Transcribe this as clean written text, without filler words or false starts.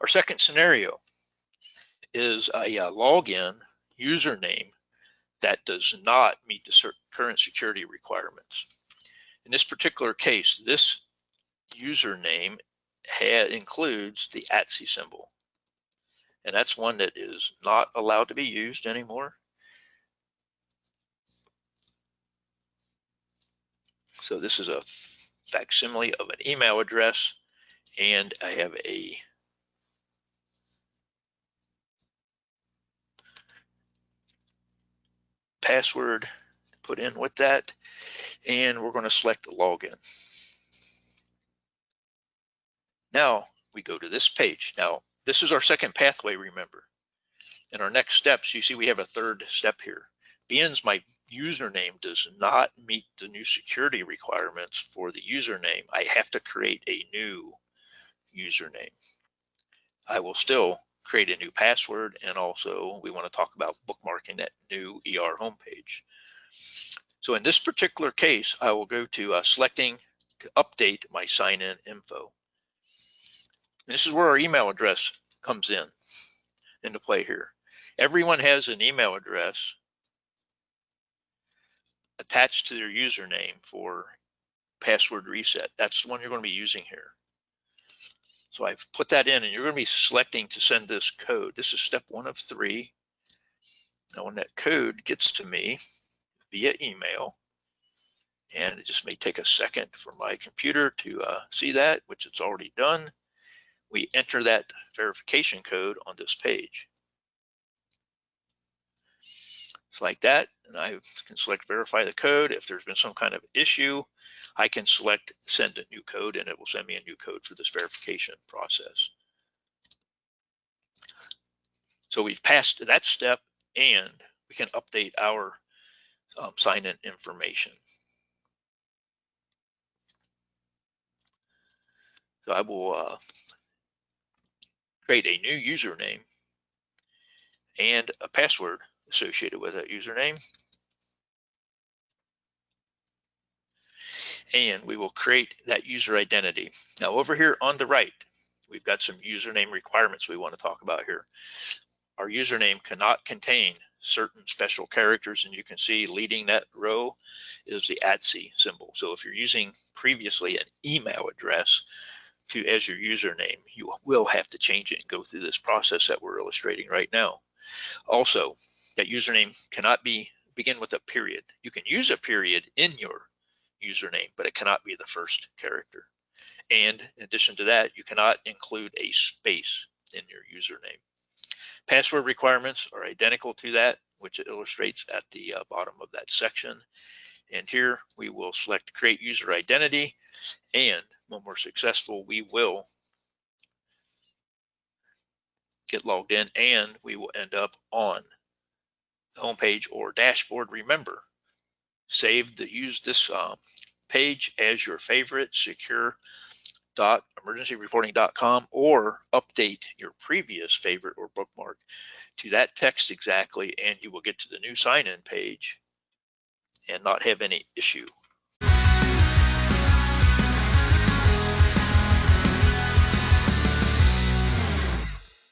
Our second scenario is a login username that does not meet the current security requirements. In this particular case, this username includes the @ symbol, and that's one that is not allowed to be used anymore. So this is a facsimile of an email address, and I have a password to put in with that, and we're going to select login. Now we go to this page. Now this is our second pathway, remember. In our next steps, you see we have a third step here. Being my username does not meet the new security requirements for the username, I have to create a new username. I will still create a new password, and also we want to talk about bookmarking that new ER homepage. So in this particular case, I will go to selecting to update my sign-in info. And this is where our email address comes into play here. Everyone has an email address attached to their username for password reset. That's the one you're going to be using here. So I've put that in, and you're going to be selecting to send this code. This is step 1 of 3. Now when that code gets to me via email, and it just may take a second for my computer to see that, which it's already done, we enter that verification code on this page. It's like that, and I can select verify the code. If there's been some kind of issue, I can select send a new code, and it will send me a new code for this verification process. So we've passed that step, and we can update our sign-in information. So I will create a new username and a password associated with that username. And we will create that user identity. Now over here on the right, we've got some username requirements we want to talk about here. Our username cannot contain certain special characters, and you can see leading that row is the @ symbol. So if you're using previously an email address as your username, you will have to change it and go through this process that we're illustrating right now. Also, that username cannot begin with a period. You can use a period in your username, but it cannot be the first character. And in addition to that, you cannot include a space in your username. Password requirements are identical to that, which it illustrates at the bottom of that section. And here we will select create user identity, and when we're successful, we will get logged in, and we will end up on the homepage or dashboard. Remember, use this page as your favorite, secure.emergencyreporting.com, or update your previous favorite or bookmark to that text exactly, and you will get to the new sign-in page and not have any issue